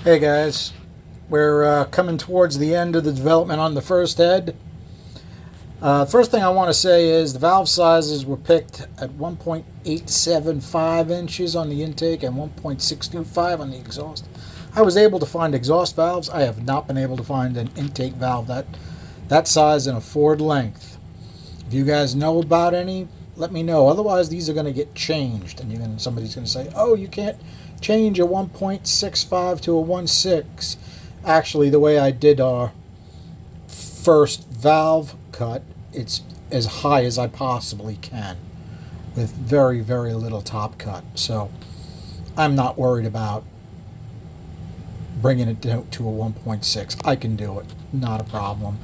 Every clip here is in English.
Hey guys, we're coming towards the end of the development on the first head. First thing I want to say is the valve sizes were picked at 1.875 inches on the intake and 1.625 on the exhaust. I was able to find exhaust valves. I have not been able to find an intake valve that size and a Ford length. If you guys know about any, let me know. Otherwise, these are going to get changed, and somebody's going to say, "Oh, you can't change a 1.65 to a 1.6." Actually, the way I did our first valve cut, it's as high as I possibly can with very, very little top cut. So I'm not worried about bringing it down to a 1.6. I can do it. Not a problem.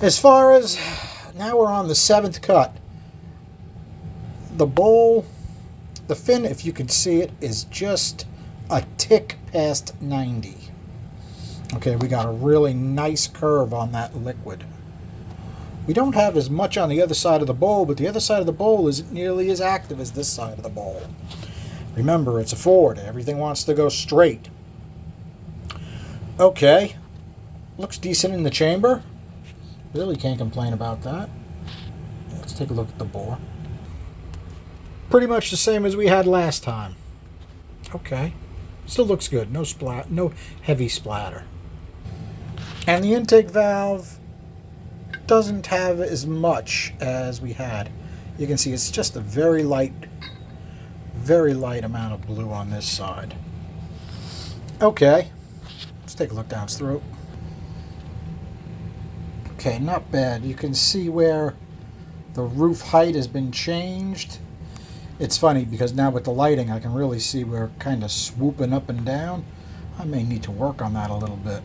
As far as now, we're on the seventh cut. The bowl, the fin, if you can see it, is just a tick past 90. Okay, we got a really nice curve on that liquid. We don't have as much on the other side of the bowl, but the other side of the bowl isn't nearly as active as this side of the bowl. Remember, it's a Ford. Everything wants to go straight. Okay, looks decent in the chamber. Really can't complain about that. Let's take a look at the bore. Pretty much the same as we had last time. Okay, still looks good. No heavy splatter. And the intake valve doesn't have as much as we had. You can see it's just a very light amount of blue on this side. Okay, let's take a look down its throat. Okay, not bad. You can see where the roof height has been changed. It's funny because now with the lighting I can really see we're kind of swooping up and down. I may need to work on that a little bit.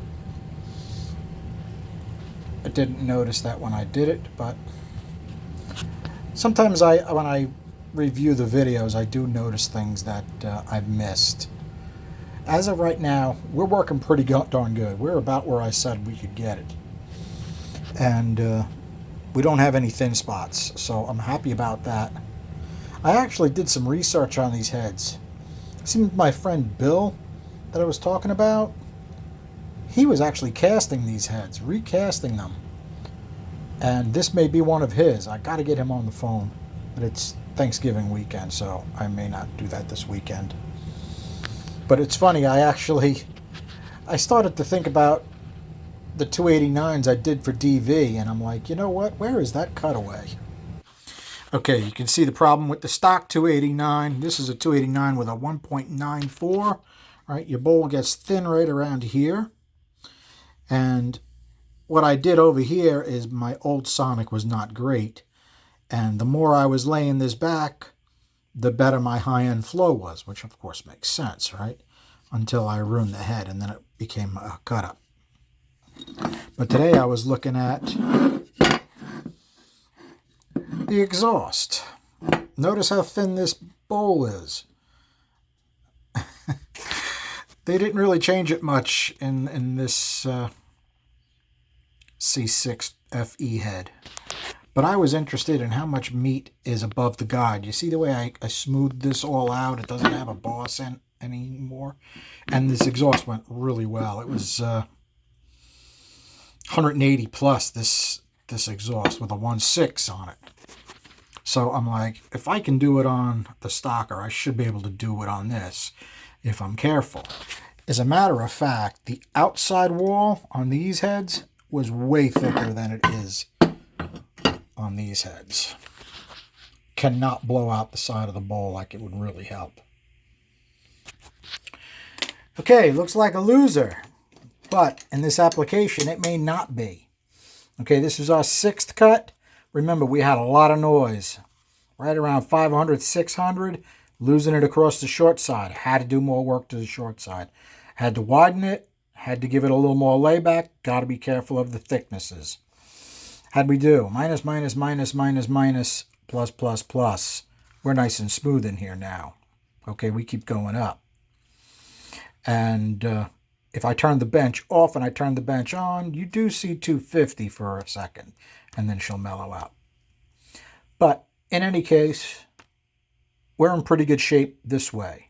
I didn't notice that when I did it, but sometimes when I review the videos, I do notice things that I've missed. As of right now, we're working pretty darn good. We're about where I said we could get it. And we don't have any thin spots, so I'm happy about that. I actually did some research on these heads. See my friend Bill that I was talking about? He was actually casting these heads, recasting them. And this may be one of his. I got to get him on the phone. But it's Thanksgiving weekend, so I may not do that this weekend. But it's funny, I started to think about the 289s I did for DV, and I'm like, you know what? Where is that cutaway? Okay, you can see the problem with the stock 289. This is a 289 with a 1.94. Right, your bowl gets thin right around here. And what I did over here is my old Sonic was not great. And the more I was laying this back, the better my high-end flow was, which of course makes sense, right? Until I ruined the head, and then it became a cut-up. But today I was looking at the exhaust. Notice how thin this bowl is. They didn't really change it much in this C6FE head. But I was interested in how much meat is above the guide. You see the way I smoothed this all out? It doesn't have a boss in anymore. And this exhaust went really well. It was 180 plus this exhaust with a 1.6 on it. So I'm like, if I can do it on the stocker, I should be able to do it on this if I'm careful. As a matter of fact, the outside wall on these heads was way thicker than it is on these heads. Cannot blow out the side of the bowl like it would really help. Okay, looks like a loser. But in this application, it may not be. Okay, this is our sixth cut. Remember, we had a lot of noise. Right around 500, 600, losing it across the short side. Had to do more work to the short side. Had to widen it. Had to give it a little more layback. Got to be careful of the thicknesses. How'd we do? Minus, minus, minus, minus, minus, plus, plus, plus. We're nice and smooth in here now. Okay, we keep going up. And if I turn the bench off and I turn the bench on, you do see 250 for a second. And then she'll mellow out. But in any case, we're in pretty good shape this way.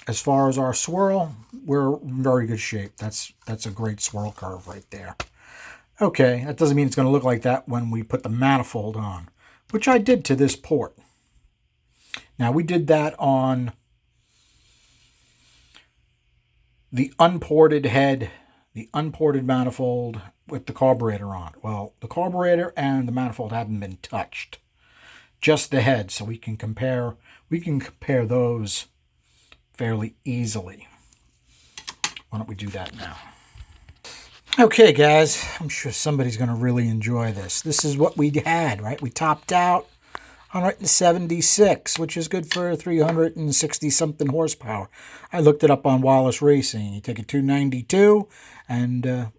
As far as our swirl, we're in very good shape. That's a great swirl curve right there. Okay, that doesn't mean it's going to look like that when we put the manifold on, which I did to this port. Now, we did that on the unported head, the unported manifold with the carburetor on. Well, the carburetor and the manifold haven't been touched, just the head, so we can compare those fairly easily. Why don't we do that now? Okay, guys, I'm sure somebody's going to really enjoy this. This is what we had, right? We topped out 176, which is good for 360-something horsepower. I looked it up on Wallace Racing. You take a 292 and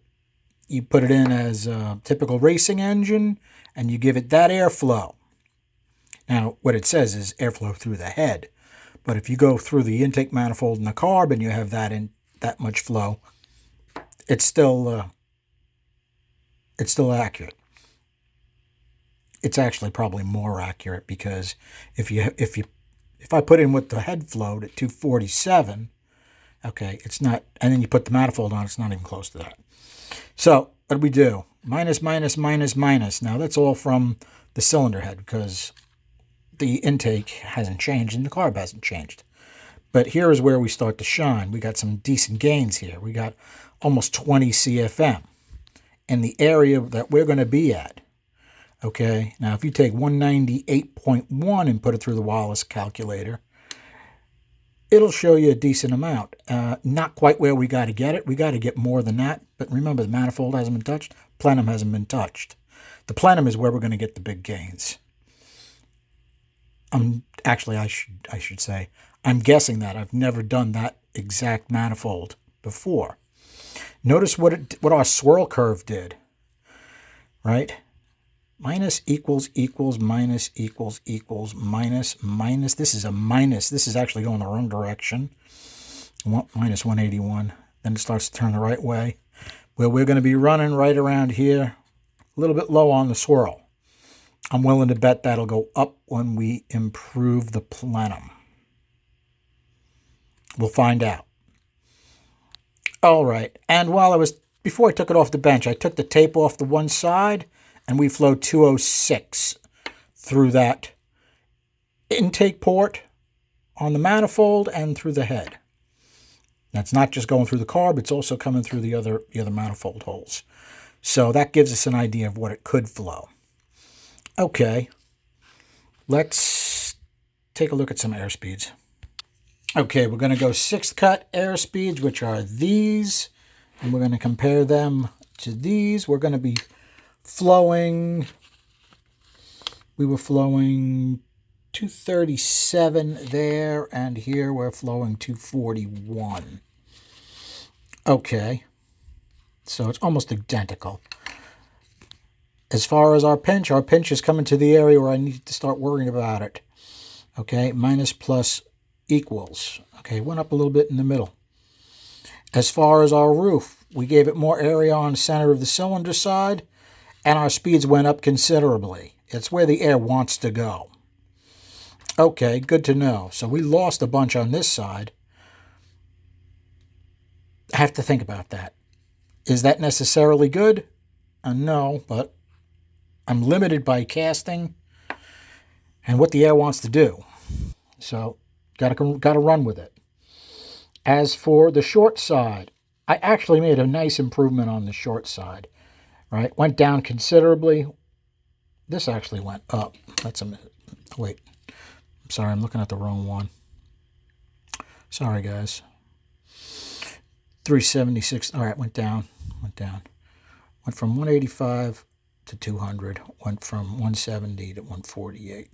you put it in as a typical racing engine, and you give it that airflow. Now, what it says is airflow through the head. But if you go through the intake manifold in the carb and you have that much flow, it's still accurate. It's actually probably more accurate, because if I put in with the head flow at 247, okay, it's not, and then you put the manifold on, it's not even close to that. So what do we do? Minus, minus, minus, minus. Now that's all from the cylinder head, because the intake hasn't changed and the carb hasn't changed. But here is where we start to shine. We got some decent gains here. We got almost 20 CFM in the area that we're going to be at. Okay, now if you take 198.1 and put it through the Wallace calculator, it'll show you a decent amount. Not quite where we got to get it. We got to get more than that. But remember, the manifold hasn't been touched. Plenum hasn't been touched. The plenum is where we're going to get the big gains. Actually, I should say, I'm guessing that. I've never done that exact manifold before. Notice what our swirl curve did, right? Minus equals equals minus equals equals minus minus. This is a minus. This is actually going the wrong direction. Minus 181. Then it starts to turn the right way. Well, we're going to be running right around here, a little bit low on the swirl. I'm willing to bet that'll go up when we improve the plenum. We'll find out. All right. And before I took it off the bench, I took the tape off the one side, and we flowed 206 through that intake port on the manifold and through the head. That's not just going through the carb, it's also coming through the other manifold holes. So that gives us an idea of what it could flow. Okay, let's take a look at some airspeeds. Okay, we're going to go 6th cut airspeeds, which are these, and we're going to compare them to these. We're going to be we were flowing 237 there, and here we're flowing 241. Okay, so it's almost identical. As far as our pinch is coming to the area where I need to start worrying about it. Okay, minus plus equals. Okay, went up a little bit in the middle. As far as our roof, we gave it more area on the center of the cylinder side, and our speeds went up considerably. It's where the air wants to go. Okay, good to know. So we lost a bunch on this side. I have to think about that. Is that necessarily good? No, but I'm limited by casting and what the air wants to do. So got to run with it. As for the short side, I actually made a nice improvement on the short side. Right, went down considerably. This actually went up. Wait. I'm sorry, I'm looking at the wrong one. Sorry, guys. 376. All right, went down. Went from 185 to 200. Went from 170 to 148.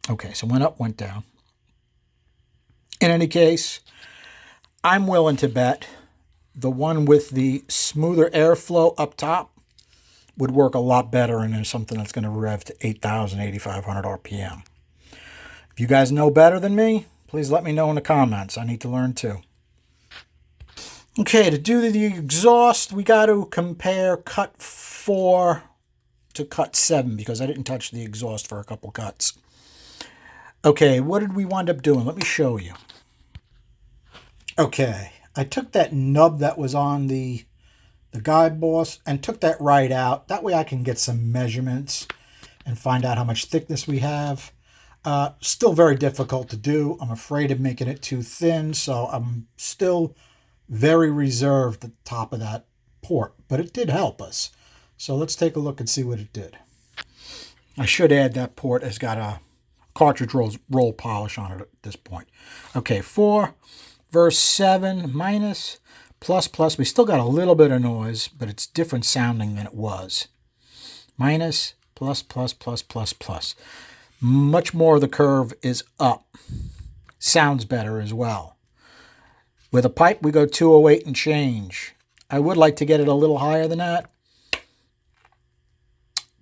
Okay, so went up, went down. In any case, I'm willing to bet the one with the smoother airflow up top would work a lot better in something that's going to rev to 8,000, 8,500 RPM. If you guys know better than me, please let me know in the comments. I need to learn too. Okay, to do the exhaust, we got to compare cut 4 to cut 7 because I didn't touch the exhaust for a couple cuts. Okay, what did we wind up doing? Let me show you. Okay, I took that nub that was on the guide boss and took that right out. That way I can get some measurements and find out how much thickness we have. Still very difficult to do. I'm afraid of making it too thin, so I'm still very reserved at the top of that port, but it did help us. So let's take a look and see what it did. I should add that port has got a cartridge roll polish on it at this point. Okay, 4 verse 7 minus plus plus. We still got a little bit of noise, but it's different sounding than it was. Minus plus plus plus plus plus. Much more of the curve is up. Sounds better as well. With a pipe, we go 208 and change. I would like to get it a little higher than that.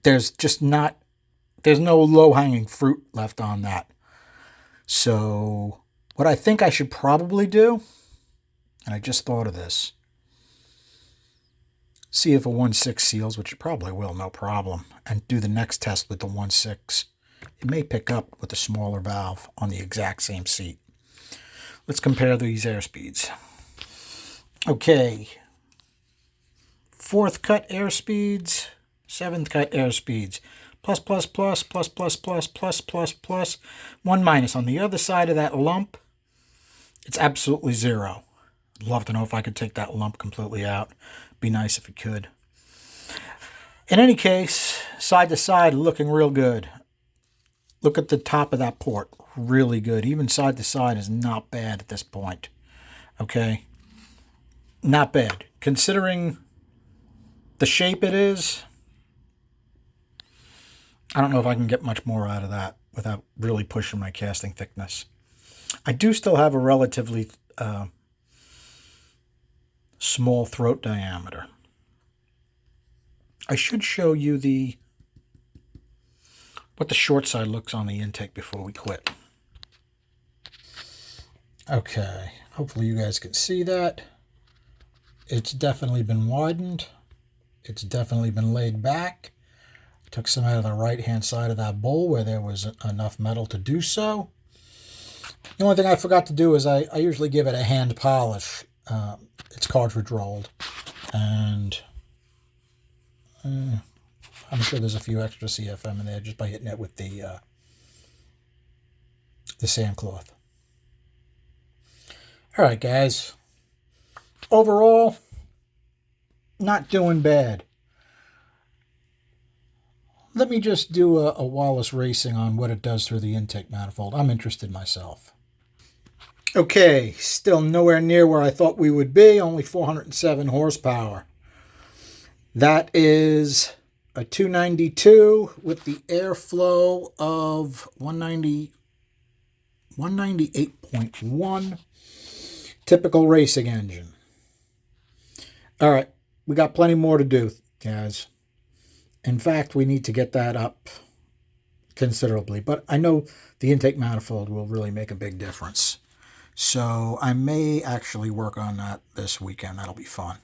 There's no low-hanging fruit left on that. So what I think I should probably do, and I just thought of this, see if a 1.6 seals, which it probably will, no problem, and do the next test with the 1.6. It may pick up with a smaller valve on the exact same seat. Let's compare these air speeds. Okay, 4th cut air speeds, 7th cut air speeds. Plus, plus, plus, plus, plus, plus, plus, plus, plus. 1 minus. On the other side of that lump, it's absolutely 0. I'd love to know if I could take that lump completely out. Be nice if it could. In any case, side to side, looking real good. Look at the top of that port. Really good. Even side to side is not bad at this point. Okay? Not bad. Considering the shape it is, I don't know if I can get much more out of that without really pushing my casting thickness. I do still have a relatively small throat diameter. I should show you what the short side looks on the intake before we quit. Okay, hopefully you guys can see that. It's definitely been widened. It's definitely been laid back. Took some out of the right-hand side of that bowl where there was enough metal to do so. The only thing I forgot to do is I usually give it a hand polish. It's cartridge rolled. And I'm sure there's a few extra CFM in there just by hitting it with the sand cloth. All right, guys. Overall, not doing bad. Let me just do a Wallace Racing on what it does through the intake manifold. I'm interested myself. Okay, still nowhere near where I thought we would be, only 407 horsepower. That is a 292 with the airflow of 198.1. Typical racing engine. All right, we got plenty more to do, guys. In fact, we need to get that up considerably, but I know the intake manifold will really make a big difference. So I may actually work on that this weekend. That'll be fun.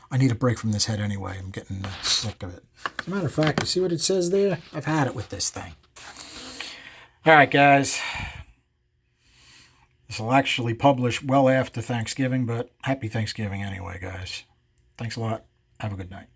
I need a break from this head anyway. I'm getting sick of it. As a matter of fact, you see what it says there? I've had it with this thing. All right, guys. This will actually publish well after Thanksgiving, but happy Thanksgiving anyway, guys. Thanks a lot. Have a good night.